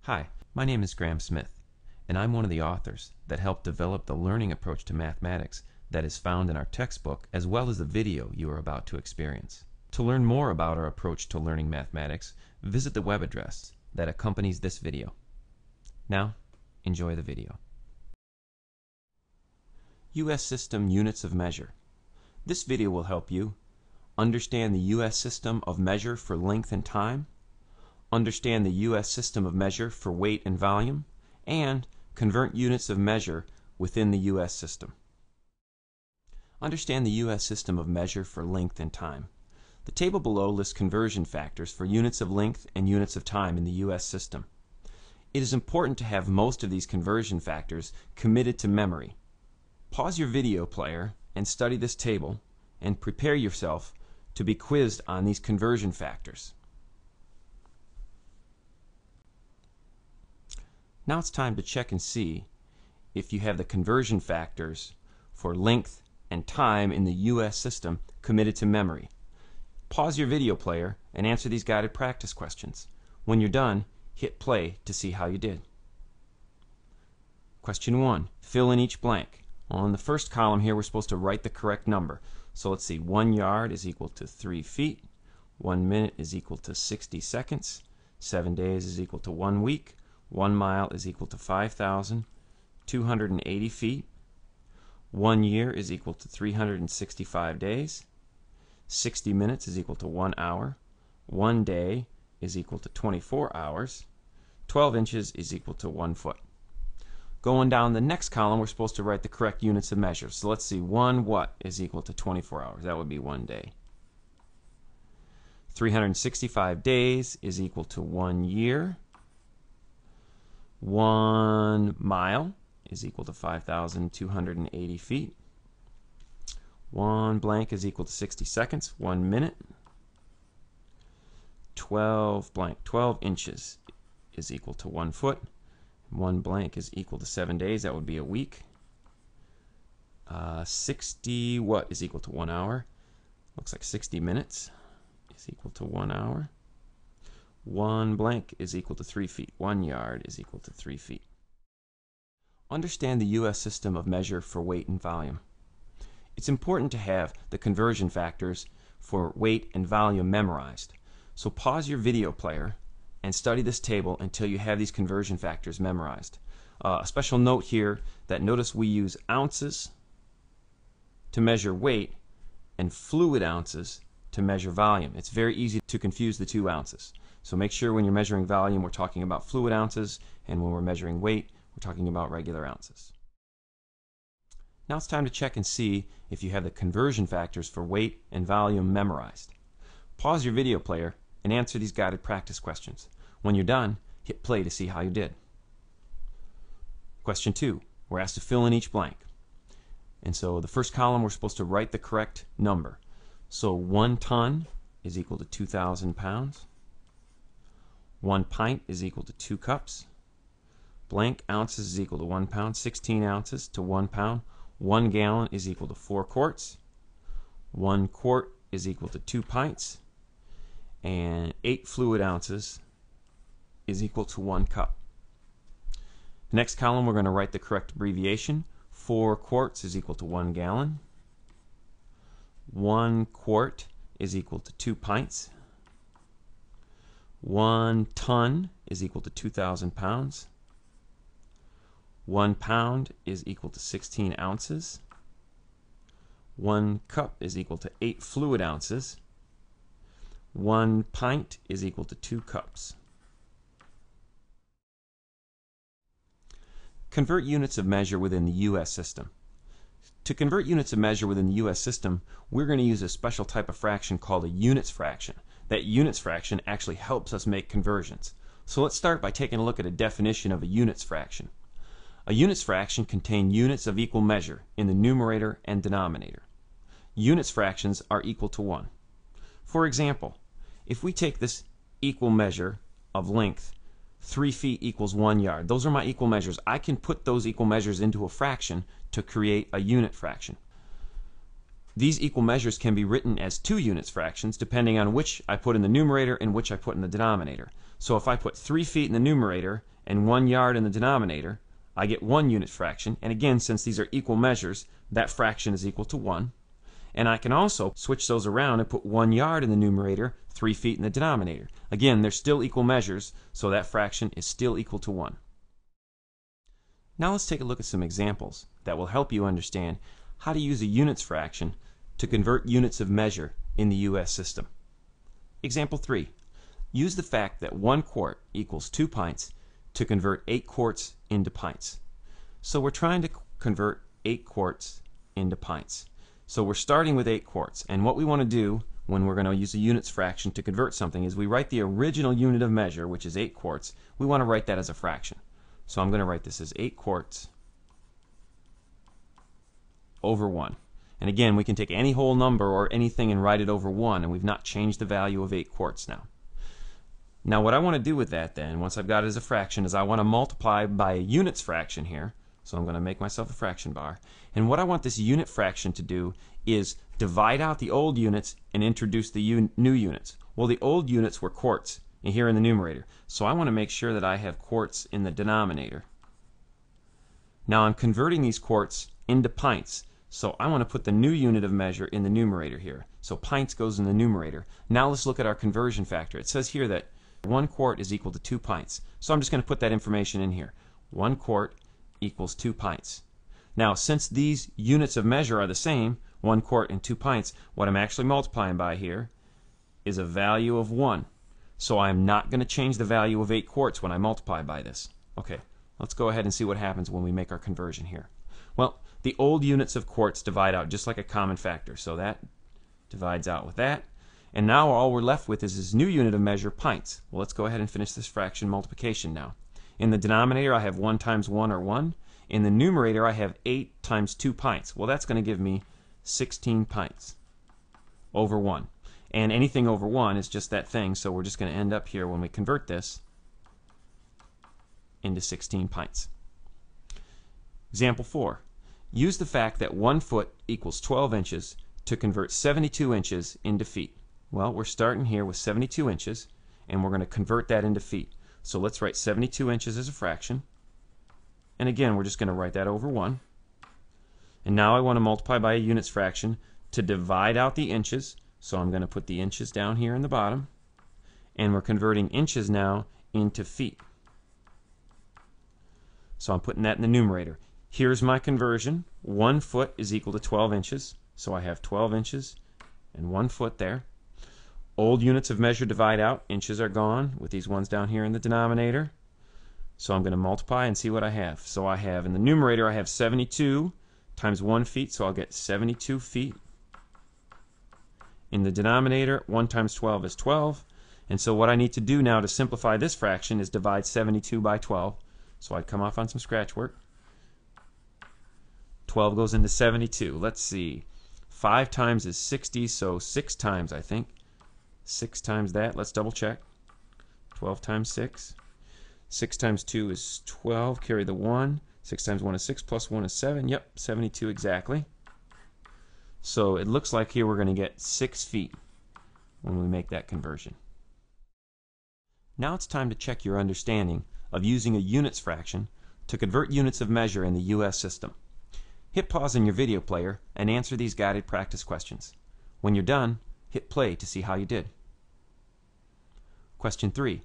Hi, my name is Graham Smith, and I'm one of the authors that helped develop the learning approach to mathematics that is found in our textbook as well as the video you are about to experience. To learn more about our approach to learning mathematics, visit the web address that accompanies this video. Now, enjoy the video. U.S. System Units of Measure. This video will help you understand the U.S. system of measure for length and time, understand the U.S. system of measure for weight and volume, and convert units of measure within the U.S. system. Understand the U.S. system of measure for length and time. The table below lists conversion factors for units of length and units of time in the U.S. system. It is important to have most of these conversion factors committed to memory. Pause your video player and study this table and prepare yourself to be quizzed on these conversion factors. Now it's time to check and see if you have the conversion factors for length and time in the U.S. system committed to memory. Pause your video player and answer these guided practice questions. When you're done, hit play to see how you did. Question 1. Fill in each blank. On the first column here, we're supposed to write the correct number. So let's see, 1 yard is equal to 3 feet, 1 minute is equal to 60 seconds, 7 days is equal to 1 week, 1 mile is equal to 5,280 feet, 1 year is equal to 365 days, 60 minutes is equal to 1 hour, 1 day is equal to 24 hours, 12 inches is equal to 1 foot. Going down the next column, we're supposed to write the correct units of measure. So let's see, 1 what is equal to 24 hours? That would be 1 day. 365 days is equal to 1 year. 1 mile is equal to 5,280 feet. 1 blank is equal to 60 seconds. 1 minute. 12 blank, 12 inches is equal to 1 foot. 1 blank is equal to 7 days. That would be a week. 60 what is equal to 1 hour? Looks like 60 minutes is equal to 1 hour. 1 blank is equal to 3 feet. 1 yard is equal to 3 feet. Understand the U.S. system of measure for weight and volume. It's important to have the conversion factors for weight and volume memorized. So pause your video player and study this table until you have these conversion factors memorized. A special note here that notice we use ounces to measure weight and fluid ounces to measure volume. It's very easy to confuse the 2 ounces. So make sure when you're measuring volume we're talking about fluid ounces, and when we're measuring weight we're talking about regular ounces. Now it's time to check and see if you have the conversion factors for weight and volume memorized. Pause your video player and answer these guided practice questions. When you're done, hit play to see how you did. Question 2. We're asked to fill in each blank. And so the first column we're supposed to write the correct number. So 1 ton is equal to 2,000 pounds. 1 pint is equal to 2 cups. Blank ounces is equal to 1 pound. 16 ounces to 1 pound. 1 gallon is equal to 4 quarts. 1 quart is equal to 2 pints. And 8 fluid ounces is equal to 1 cup. The next column we're going to write the correct abbreviation. 4 quarts is equal to 1 gallon. 1 quart is equal to 2 pints. 1 ton is equal to 2,000 pounds. 1 pound is equal to 16 ounces. 1 cup is equal to 8 fluid ounces. 1 pint is equal to 2 cups. Convert units of measure within the U.S. system. To convert units of measure within the U.S. system, we're going to use a special type of fraction called a units fraction. That units fraction actually helps us make conversions. So let's start by taking a look at a definition of a units fraction. A units fraction contains units of equal measure in the numerator and denominator. Units fractions are equal to 1. For example, if we take this equal measure of length, 3 feet equals 1 yard. Those are my equal measures. I can put those equal measures into a fraction to create a unit fraction. These equal measures can be written as 2 units fractions depending on which I put in the numerator and which I put in the denominator. So if I put 3 feet in the numerator and 1 yard in the denominator, I get 1 unit fraction. And again, since these are equal measures, that fraction is equal to 1. And I can also switch those around and put 1 yard in the numerator, 3 feet in the denominator. Again, they're still equal measures, so that fraction is still equal to 1. Now let's take a look at some examples that will help you understand how to use a units fraction to convert units of measure in the U.S. system. Example 3. Use the fact that 1 quart equals 2 pints to convert 8 quarts into pints. So we're trying to convert 8 quarts into pints. So we're starting with 8 quarts, and what we want to do when we're going to use a units fraction to convert something is we write the original unit of measure, which is 8 quarts. We want to write that as a fraction. So I'm going to write this as 8 quarts over 1. And again, we can take any whole number or anything and write it over 1, and we've not changed the value of 8 quarts now. Now what I want to do with that then, once I've got it as a fraction, is I want to multiply by a units fraction here. So I'm going to make myself a fraction bar. And what I want this unit fraction to do is divide out the old units and introduce the new units. Well, the old units were quarts here in the numerator. So I want to make sure that I have quarts in the denominator. Now I'm converting these quarts into pints. So I want to put the new unit of measure in the numerator here. So pints goes in the numerator. Now let's look at our conversion factor. It says here that 1 quart is equal to 2 pints. So I'm just going to put that information in here. 1 quart equals 2 pints. Now since these units of measure are the same, 1 quart and 2 pints, what I'm actually multiplying by here is a value of 1. So I'm not going to change the value of 8 quarts when I multiply by this. Okay, let's go ahead and see what happens when we make our conversion here. Well, the old units of quarts divide out just like a common factor. So that divides out with that. And now all we're left with is this new unit of measure, pints. Well, let's go ahead and finish this fraction multiplication now. In the denominator, I have 1 times 1, or 1. In the numerator, I have 8 times 2 pints. Well, that's going to give me 16 pints over 1. And anything over 1 is just that thing, so we're just going to end up here when we convert this into 16 pints. Example 4. Use the fact that 1 foot equals 12 inches to convert 72 inches into feet. Well, we're starting here with 72 inches, and we're going to convert that into feet. So let's write 72 inches as a fraction. And again, we're just going to write that over 1. And now I want to multiply by a units fraction to divide out the inches. So I'm going to put the inches down here in the bottom. And we're converting inches now into feet. So I'm putting that in the numerator. Here's my conversion. 1 foot is equal to 12 inches. So I have 12 inches and 1 foot there. Old units of measure divide out. Inches are gone with these ones down here in the denominator. So I'm going to multiply and see what I have. So I have, in the numerator, I have 72 times 1 feet, so I'll get 72 feet. In the denominator, 1 times 12 is 12. And so what I need to do now to simplify this fraction is divide 72 by 12. So I'd come off on some scratch work. 12 goes into 72. Let's see. 5 times is 60, so 6 times, I think. 6 times that. Let's double check. 12 times 6. 6 times 2 is 12. Carry the 1. 6 times 1 is 6, plus 1 is 7. Yep, 72 exactly. So it looks like here we're going to get 6 feet when we make that conversion. Now it's time to check your understanding of using a units fraction to convert units of measure in the U.S. system. Hit pause in your video player and answer these guided practice questions. When you're done, hit play to see how you did. Question 3.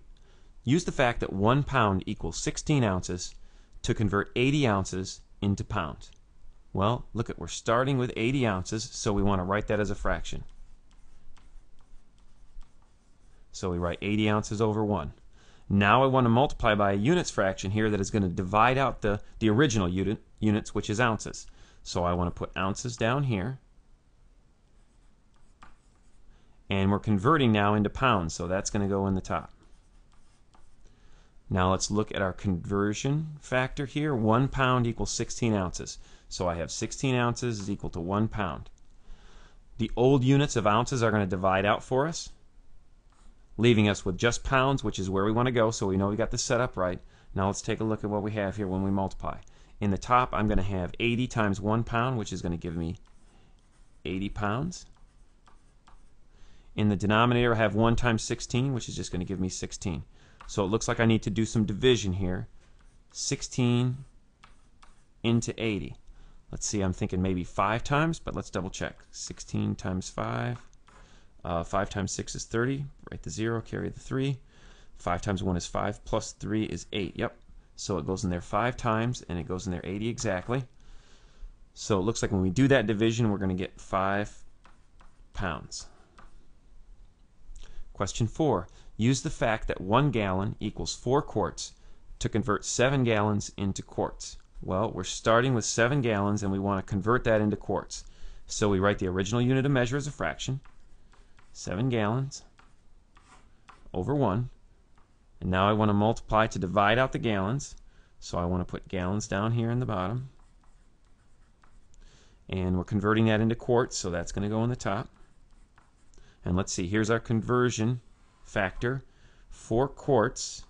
Use the fact that 1 pound equals 16 ounces to convert 80 ounces into pounds. Well, look at, we're starting with 80 ounces, so we want to write that as a fraction. So we write 80 ounces over 1. Now I want to multiply by a units fraction here that is going to divide out the original units, which is ounces. So I want to put ounces down here. And we're converting now into pounds, so that's going to go in the top. Now let's look at our conversion factor here. 1 pound equals 16 ounces. So I have 16 ounces is equal to 1 pound. The old units of ounces are going to divide out for us, leaving us with just pounds, which is where we want to go, so we know we got this set up right. Now let's take a look at what we have here when we multiply. In the top, I'm going to have 80 times 1 pound, which is going to give me 80 pounds. In the denominator, I have 1 times 16, which is just going to give me 16. So it looks like I need to do some division here 16 into 80. Let's see, I'm thinking maybe 5 times, but let's double check. 16 times 5. 5 times 6 is 30. Write the 0, carry the 3. 5 times 1 is 5, plus 3 is 8. Yep. So it goes in there 5 times, and it goes in there 80 exactly. So it looks like when we do that division, we're going to get 5 pounds. Question 4. Use the fact that 1 gallon equals 4 quarts to convert 7 gallons into quarts. Well, we're starting with 7 gallons, and we want to convert that into quarts. So we write the original unit of measure as a fraction, 7 gallons over 1. And now I want to multiply to divide out the gallons. So I want to put gallons down here in the bottom. And we're converting that into quarts, so that's going to go in the top. And let's see, here's our conversion factor. 4 quarts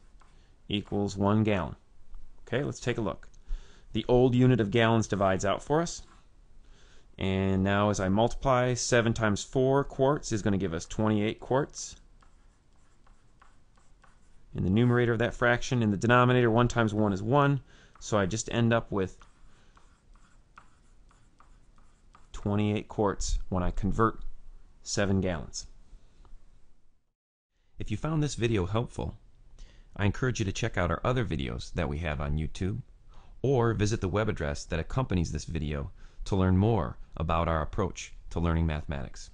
equals 1 gallon. Okay, let's take a look. The old unit of gallons divides out for us. And now as I multiply, 7 times 4 quarts is going to give us 28 quarts. In the numerator of that fraction, in the denominator, 1 times 1 is 1. So I just end up with 28 quarts when I convert 7 gallons. If you found this video helpful, I encourage you to check out our other videos that we have on YouTube, or visit the web address that accompanies this video to learn more about our approach to learning mathematics.